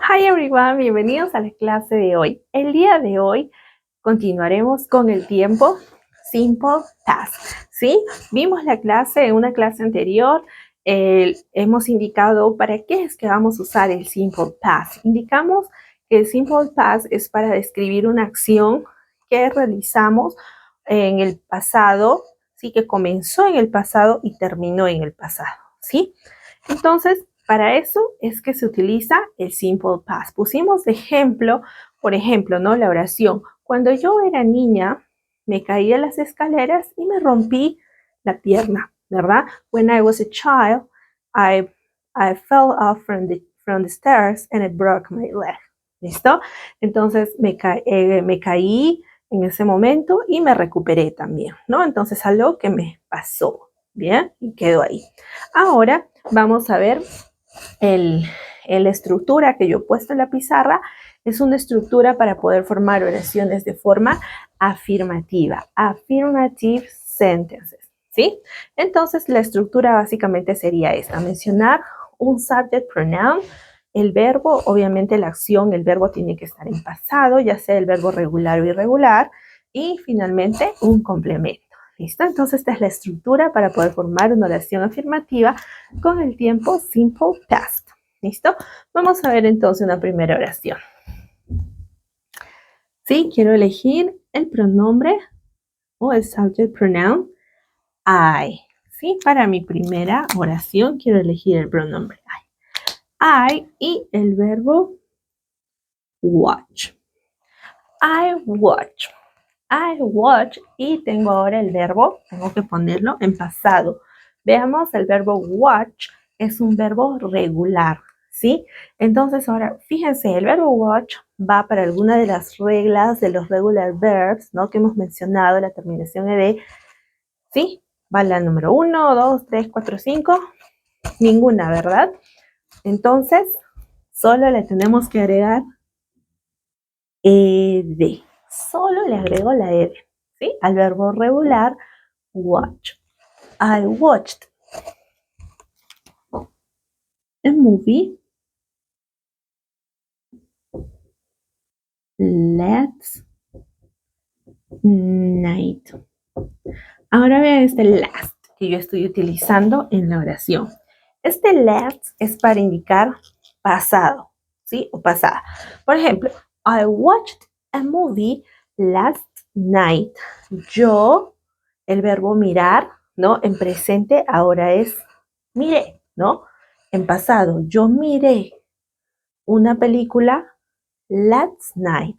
Hi everyone, bienvenidos a la clase de hoy. El día de hoy continuaremos con el tiempo Simple Past, ¿sí? Vimos la clase en una clase anterior, hemos indicado para qué es que vamos a usar el Simple Past. Indicamos que el Simple Past es para describir una acción que realizamos en el pasado, ¿sí? Que comenzó en el pasado y terminó en el pasado, ¿sí? Entonces, para eso es que se utiliza el Simple Past. Pusimos de ejemplo, por ejemplo, ¿no? La oración. Cuando yo era niña, me caí a las escaleras y me rompí la pierna, ¿verdad? When I was a child, I fell off from the stairs and I broke my leg. ¿Listo? Entonces me caí en ese momento y me recuperé también, ¿no? Entonces algo que me pasó, ¿bien? Y quedó ahí. Ahora vamos a ver la estructura que yo he puesto en la pizarra. Es una estructura para poder formar oraciones de forma afirmativa. Affirmative sentences, ¿sí? Entonces, la estructura básicamente sería esta. Mencionar un subject pronoun, el verbo, obviamente la acción, el verbo tiene que estar en pasado, ya sea el verbo regular o irregular, y finalmente un complemento. ¿Listo? Entonces, esta es la estructura para poder formar una oración afirmativa con el tiempo Simple Past. ¿Listo? Vamos a ver entonces una primera oración. Sí, quiero elegir el pronombre o el subject pronoun I. Sí, para mi primera oración quiero elegir el pronombre I y el verbo watch. I watch. I watch y tengo ahora el verbo, tengo que ponerlo en pasado. Veamos, el verbo watch es un verbo regular, ¿sí? Entonces ahora, fíjense, el verbo watch va para alguna de las reglas de los regular verbs, ¿no? Que hemos mencionado, la terminación ed, ¿sí? Va la número 1, 2, 3, 4, 5, ninguna, ¿verdad? Entonces, solo le tenemos que agregar ed. Solo le agrego la ed, ¿sí? Al verbo regular, watch. I watched a movie last night. Ahora vean este last que yo estoy utilizando en la oración. Este last es para indicar pasado, ¿sí? O pasada. Por ejemplo, I watched a movie last night. Yo, el verbo mirar, ¿no? En presente ahora es miré, ¿no? En pasado, yo miré una película last night.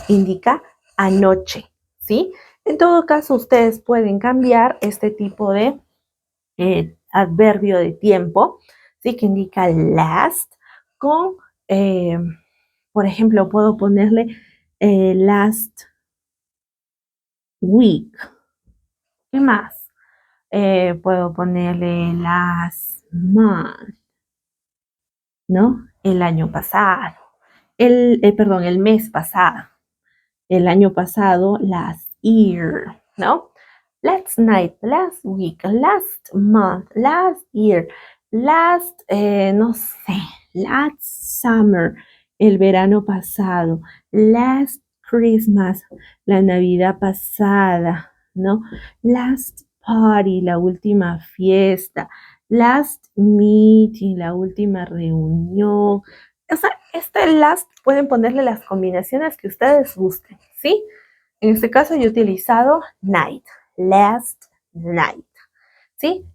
Indica anoche, ¿sí? En todo caso, ustedes pueden cambiar este tipo de adverbio de tiempo, ¿sí? Que indica last con, por ejemplo, puedo ponerle last week. ¿Qué más? Puedo ponerle last month, ¿no? El año pasado. Perdón, el mes pasado. El año pasado, last year, ¿no? Last night, last week, last month, last year, last, no sé, last summer, el verano pasado, last Christmas, la Navidad pasada, ¿no? Last party, la última fiesta, last meeting, la última reunión. O sea, este last pueden ponerle las combinaciones que ustedes gusten, ¿sí? En este caso yo he utilizado night, last night, ¿sí?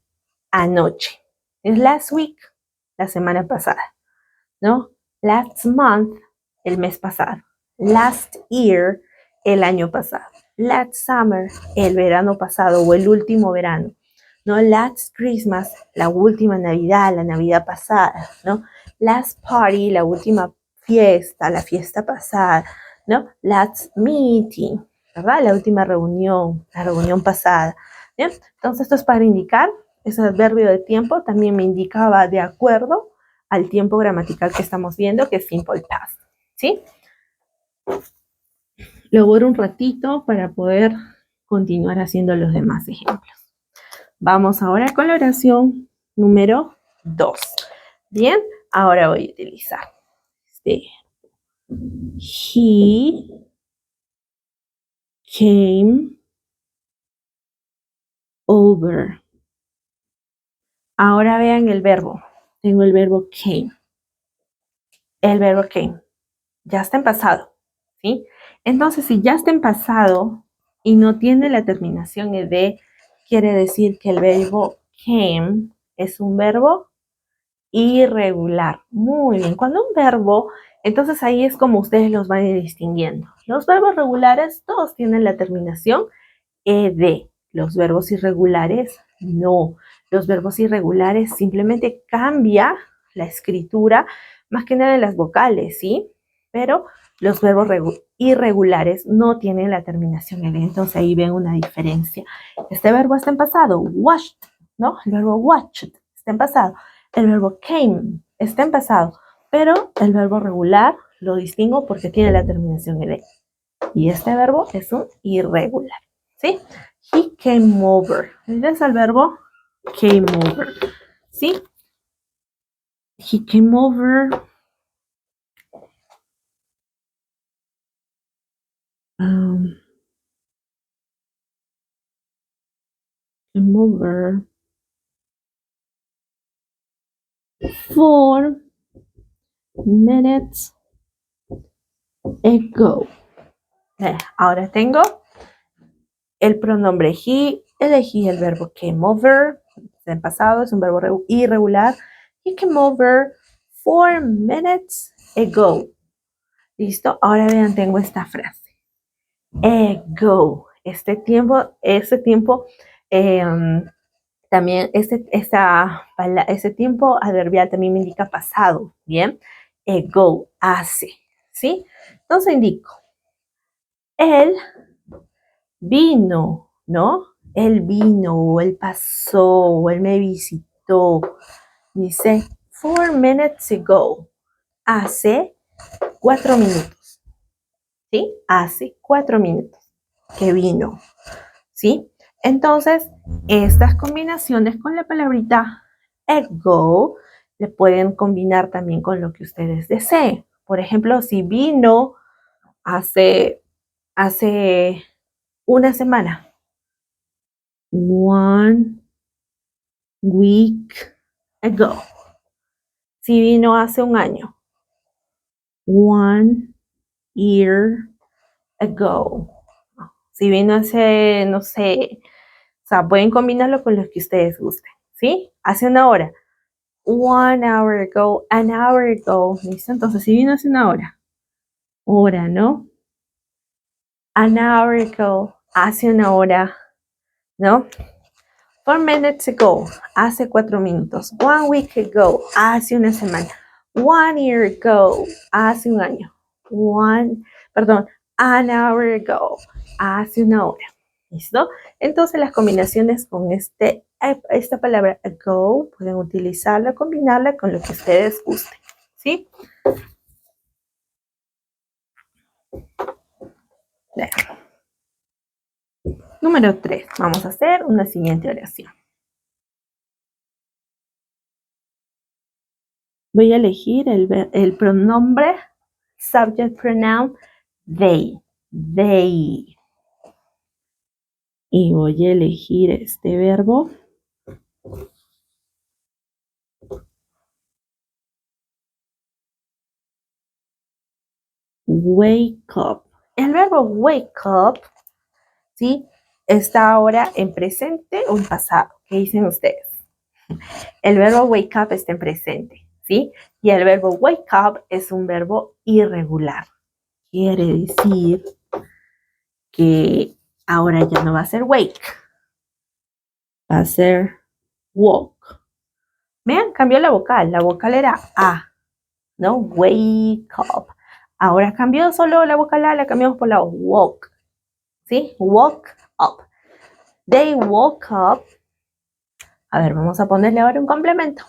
Anoche. Es last week, la semana pasada, ¿no? Last month, el mes pasado. Last year, el año pasado. Last summer, el verano pasado o el último verano, ¿no? Last Christmas, la última Navidad, la Navidad pasada, ¿no? Last party, la última fiesta, la fiesta pasada, ¿no? Last meeting, ¿verdad? La última reunión, la reunión pasada, ¿bien? Entonces esto es para indicar, ese adverbio de tiempo también me indicaba de acuerdo al tiempo gramatical que estamos viendo, que es simple past, ¿sí? Lo borro un ratito para poder continuar haciendo los demás ejemplos. Vamos ahora con la oración número 2. Bien, ahora voy a utilizar este He came over. Ahora vean el verbo. Tengo el verbo came. El verbo came. Ya está en pasado, ¿sí? Entonces, si ya está en pasado y no tiene la terminación ed, quiere decir que el verbo came es un verbo irregular. Muy bien. Cuando un verbo, entonces ahí es como ustedes los van a ir distinguiendo. Los verbos regulares todos tienen la terminación ed. Los verbos irregulares no. Los verbos irregulares simplemente cambia la escritura, más que nada en las vocales, ¿sí? Pero los verbos irregulares no tienen la terminación ed. Entonces ahí ven una diferencia. Este verbo está en pasado, watched, ¿no? El verbo watched está en pasado. El verbo came está en pasado, pero el verbo regular lo distingo porque tiene la terminación ed. Y este verbo es un irregular, ¿sí? He came over. Es el verbo came over, ¿sí? He came over. Came over 4 minutes ago. Ahora tengo el pronombre he, elegí el verbo came over, en pasado es un verbo irregular. He came over 4 minutes ago. ¿Listo? Ahora vean, tengo esta frase. Ago. Ese tiempo también, ese tiempo adverbial también me indica pasado, ¿bien? Ago, hace, ¿sí? Entonces indico, él vino, ¿no? Él vino, o él pasó, o él me visitó. Dice, 4 minutes ago. Hace 4 minutos. ¿Sí? Hace 4 minutos que vino. ¿Sí? Entonces, estas combinaciones con la palabrita ago le pueden combinar también con lo que ustedes deseen. Por ejemplo, si vino hace una semana. 1 week ago. Si vino hace un año. 1 year ago. Si vino hace, no sé, o sea, pueden combinarlo con los que ustedes gusten, ¿sí? Hace una hora. 1 hour ago, an hour ago. ¿Listo? Entonces, si vino hace una hora, ¿no? An hour ago, hace una hora, ¿no? 4 minutes ago, hace 4 minutos. 1 week ago, hace una semana. 1 year ago, hace un año. An hour ago, hace una hora. ¿Listo? Entonces las combinaciones con esta palabra ago pueden utilizarla, combinarla con lo que ustedes gusten. ¿Sí? Bien. Número 3. Vamos a hacer una siguiente oración. Voy a elegir el pronombre subject pronoun they. They. Y voy a elegir este verbo. Wake up. El verbo wake up, ¿sí? Está ahora en presente o en pasado. ¿Qué dicen ustedes? El verbo wake up está en presente, ¿sí? Y el verbo wake up es un verbo irregular. Quiere decir que ahora ya no va a ser wake, va a ser walk. Vean, cambió la vocal era A, ¿no? Wake up. Ahora cambió solo la vocal A, la cambiamos por la walk, ¿sí? Walk up. They woke up. A ver, vamos a ponerle ahora un complemento.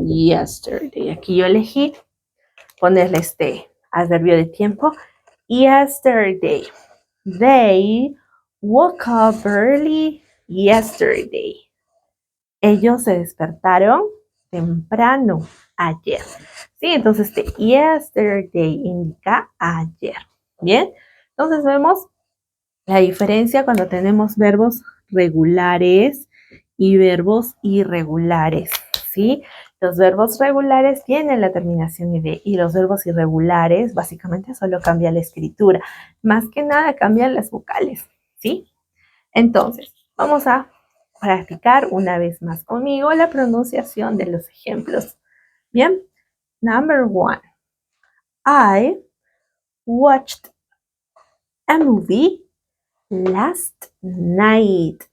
Yesterday. Aquí yo elegí ponerle este adverbio de tiempo. Yesterday. They woke up early yesterday. Ellos se despertaron temprano ayer. Sí, entonces yesterday indica ayer. Bien, entonces vemos la diferencia cuando tenemos verbos regulares y verbos irregulares, ¿sí? Los verbos regulares tienen la terminación ed y los verbos irregulares básicamente solo cambia la escritura. Más que nada cambian las vocales, ¿sí? Entonces, vamos a practicar una vez más conmigo la pronunciación de los ejemplos. Bien, number 1. I watched a movie last night.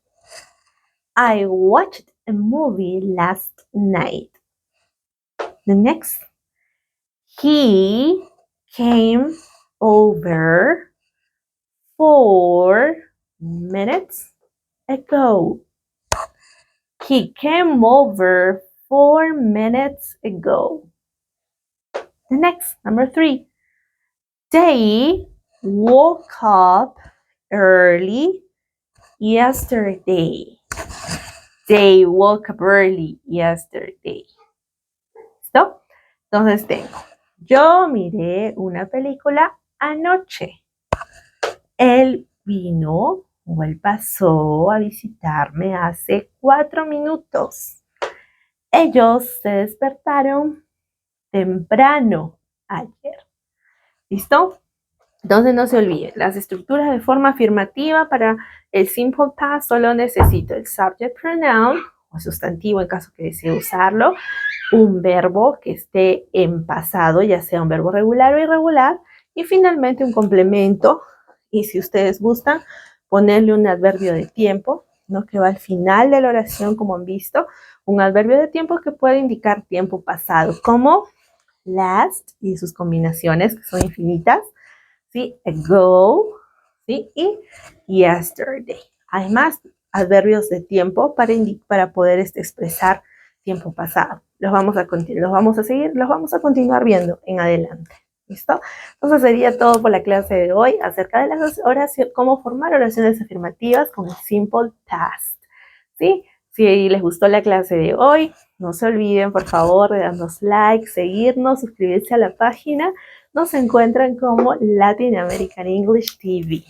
I watched a movie last night. The next, he came over 4 minutes ago. He came over 4 minutes ago. The next, number 3, they woke up early yesterday. They woke up early yesterday. ¿Listo? Entonces tengo, yo miré una película anoche. Él vino o él pasó a visitarme hace 4 minutos. Ellos se despertaron temprano ayer. ¿Listo? Entonces no se olviden, las estructuras de forma afirmativa para el simple past solo necesito el subject pronoun o sustantivo en caso que desee usarlo, un verbo que esté en pasado, ya sea un verbo regular o irregular, y finalmente un complemento, y si ustedes gustan, ponerle un adverbio de tiempo, ¿no? Que va al final de la oración, como han visto, un adverbio de tiempo que puede indicar tiempo pasado, como last y sus combinaciones, que son infinitas, ¿sí? Ago, ¿sí? Y yesterday. Además, adverbios de tiempo para poder expresar tiempo pasado. Los vamos a continuar viendo en adelante. ¿Listo? Entonces sería todo por la clase de hoy acerca de las oraciones, cómo formar oraciones afirmativas con el simple past. ¿Sí? Si les gustó la clase de hoy, no se olviden, por favor, de darnos like, seguirnos, suscribirse a la página. Nos encuentran como Latin American English TV.